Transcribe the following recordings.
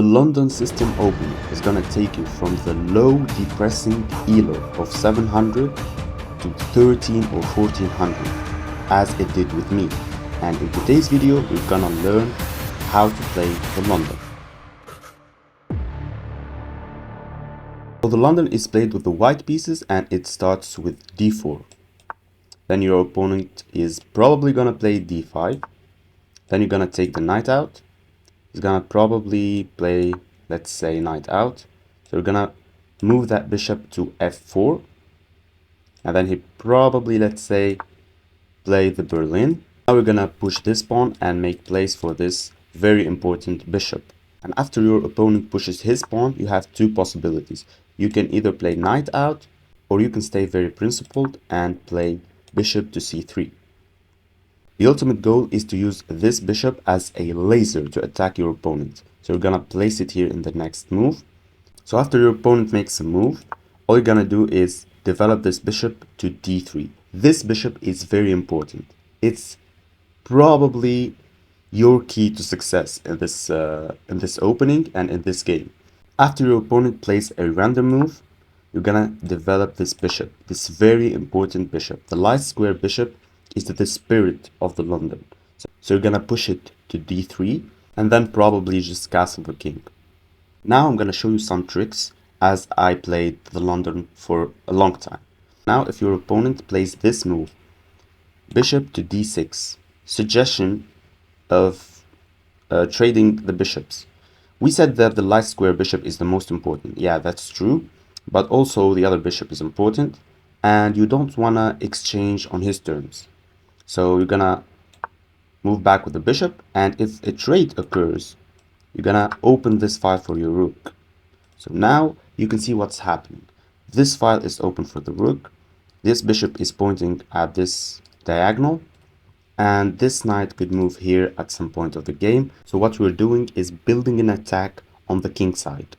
The London system opening is gonna take you from the low depressing elo of 700 to 13 or 1400 as it did with me, and in today's video we're gonna learn how to play the London. So the London is played with the white pieces and it starts with d4. Then your opponent is probably gonna play d5. Then you're gonna take the knight out. He's gonna probably play, let's say, knight out. So we're gonna move that bishop to f4. And then he probably, let's say, play the Berlin. Now we're gonna push this pawn and make place for this very important bishop. And after your opponent pushes his pawn, you have two possibilities. You can either play knight out, or you can stay very principled and play bishop to c3. The ultimate goal is to use this bishop as a laser to attack your opponent. So you're gonna place it here in the next move. So after your opponent makes a move, all you're gonna do is develop this bishop to d3. This bishop is very important. It's probably your key to success in this opening and in this game. After your opponent plays a random move, you're gonna develop this bishop, this very important bishop. The light square bishop is the spirit of the London. So you're gonna push it to d3 and then probably just castle the king. Now I'm gonna show you some tricks as I played the London for a long time. Now if your opponent plays this move, bishop to d6, suggestion of trading the bishops. We said that the light square bishop is the most important. Yeah, that's true, but also the other bishop is important and you don't wanna exchange on his terms. So you're gonna move back with the bishop, and if a trade occurs, you're gonna open this file for your rook. So now you can see what's happening. This file is open for the rook, this bishop is pointing at this diagonal, and this knight could move here at some point of the game. So what we're doing is building an attack on the king side.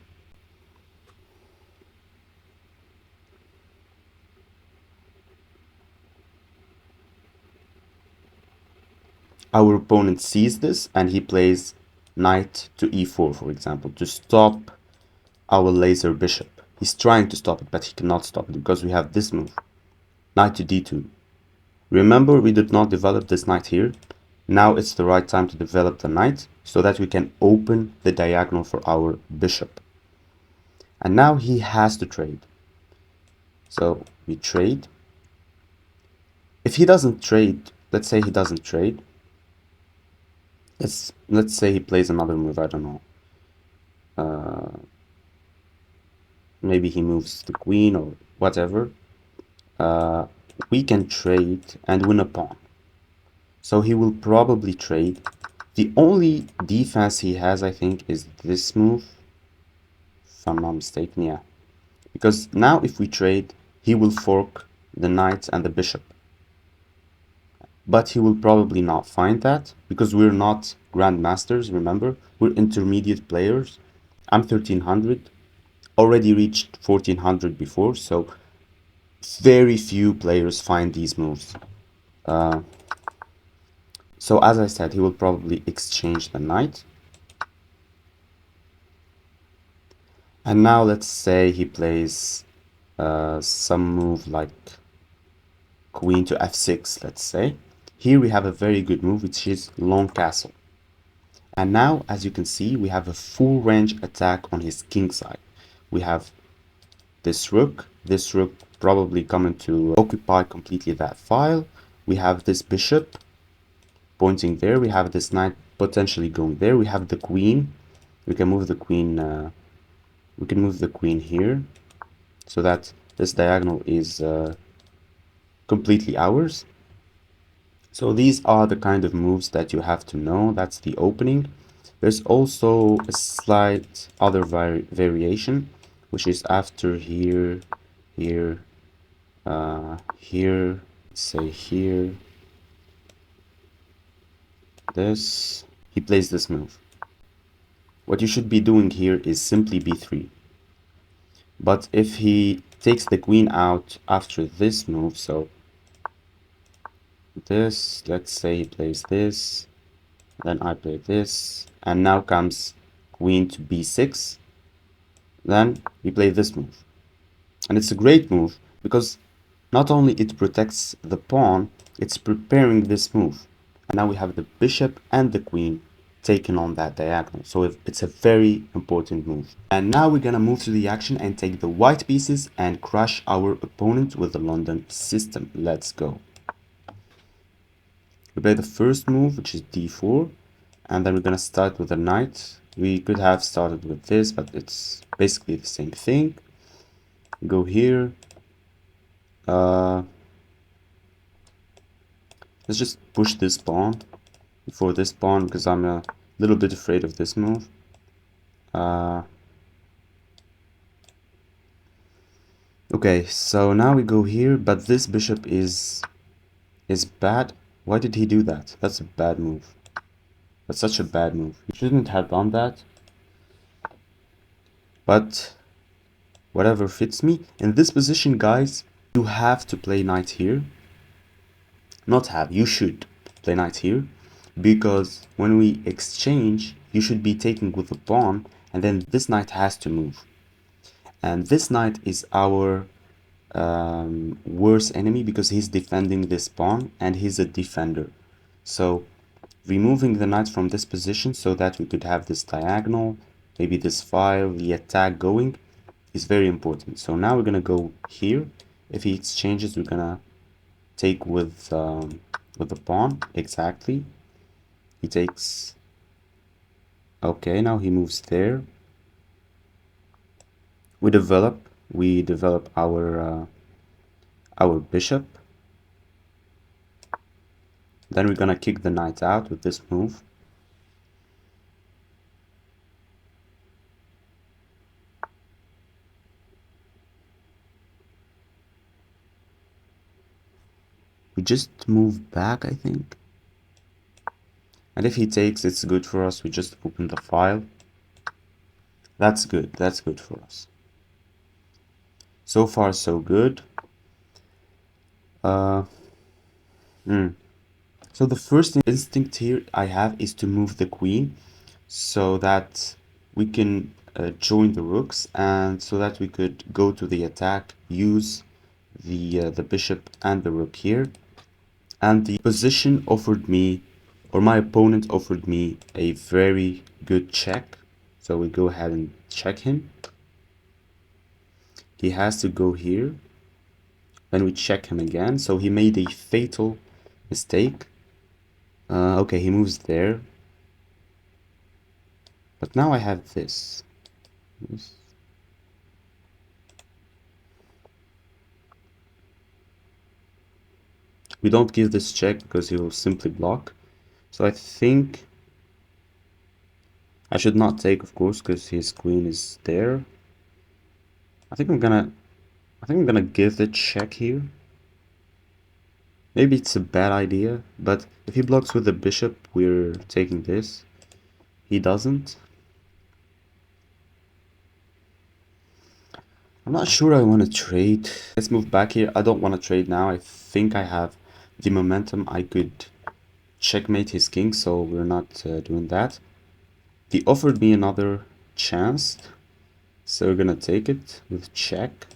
Our opponent sees this and he plays knight to e4, for example, to stop our laser bishop. He's trying to stop it, but he cannot stop it because we have this move, knight to d2. Remember, we did not develop this knight here. Now it's the right time to develop the knight so that we can open the diagonal for our bishop. And now he has to trade. So we trade. If he doesn't trade, let's say he doesn't trade, let's say he plays another move, I don't know. Maybe he moves the queen or whatever. We can trade and win a pawn. So he will probably trade. The only defense he has, I think, is this move, if I'm not mistaken, yeah. Because now if we trade, he will fork the knight and the bishop. But he will probably not find that because we're not grandmasters, remember? We're intermediate players. I'm 1300, already reached 1400 before, so very few players find these moves. So as I said, he will probably exchange the knight. And now let's say he plays some move like queen to f6, let's say. Here we have a very good move, which is long castle. And now, as you can see, we have a full range attack on his king side. We have this rook probably coming to occupy completely that file. We have this bishop pointing there. We have this knight potentially going there. We have the queen. We can move the queen. We can move the queen here, so that this diagonal is completely ours. So these are the kind of moves that you have to know. That's the opening. There's also a slight other variation, which is after here, here, here, say here, this. He plays this move. What you should be doing here is simply b3. But if he takes the queen out after this move, so this, let's say he plays this, then I play this, and now comes queen to b6, then we play this move. And it's a great move because not only it protects the pawn, it's preparing this move. And now we have the bishop and the queen taken on that diagonal. So it's a very important move. And now we're gonna move to the action and take the white pieces and crush our opponent with the London system. Let's go. We play the first move, which is d4, and then we're gonna start with a knight. We could have started with this, but it's basically the same thing. Go here. Let's just push this pawn before this pawn because I'm a little bit afraid of this move. Okay, so now we go here, but this bishop is bad. Why did he do that? That's a bad move. That's such a bad move. He shouldn't have done that. But whatever fits me. In this position, guys, you have to play knight here. Not have, you should play knight here. Because when we exchange, you should be taking with the pawn, and then this knight has to move. And this knight is our worst enemy because he's defending this pawn and he's a defender. So removing the knight from this position so that we could have this diagonal, maybe this file, the attack going, is very important. So now we're gonna go here. If he exchanges, we're gonna take with the pawn. Exactly. He takes. Okay, now he moves there. We develop our bishop. Then we're gonna kick the knight out with this move. We just move back, I think. And if he takes, it's good for us. We just open the file. That's good. That's good for us. So far, so good. So the first instinct here I have is to move the queen so that we can join the rooks and so that we could go to the attack, use the bishop and the rook here. And the position offered me, or my opponent offered me, a very good check. So we go ahead and check him. He has to go here. Then we check him again. So he made a fatal mistake. Okay, he moves there. But now I have this. We don't give this check because he will simply block. So I think I should not take, of course, because his queen is there. I think I'm gonna give the check here. Maybe it's a bad idea, but if he blocks with the bishop, we're taking this. He doesn't. I'm not sure I want to trade. Let's move back here. I don't want to trade now. I think I have the momentum. I could checkmate his king, so we're not doing that. He offered me another chance, so we're gonna take it with check.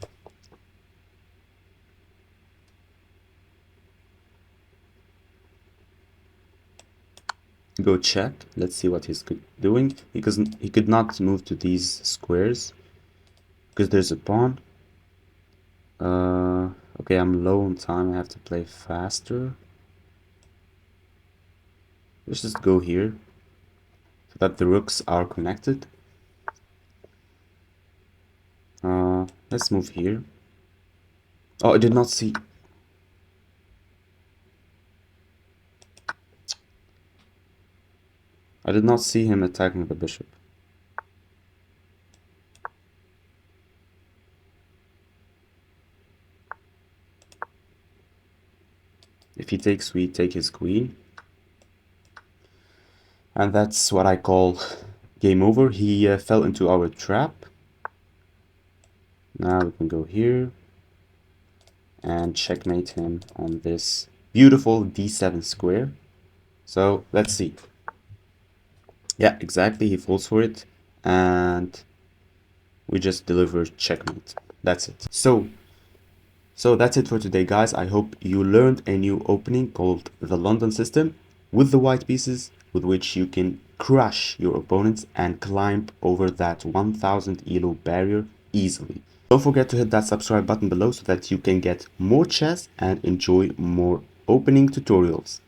Go check. Let's see what he's doing. He could not move to these squares because there's a pawn. Okay, I'm low on time. I have to play faster. Let's just go here so that the rooks are connected. Let's move here. Oh, I did not see. I did not see him attacking the bishop. If he takes, we take his queen. And that's what I call game over. He fell into our trap. Now we can go here and checkmate him on this beautiful d7 square. So let's see. Yeah, exactly. He falls for it. and we just deliver checkmate. That's it. So that's it for today, guys. I hope you learned a new opening called the London system with the white pieces, with which you can crush your opponents and climb over that 1000 elo barrier easily. Don't forget to hit that subscribe button below so that you can get more chess and enjoy more opening tutorials.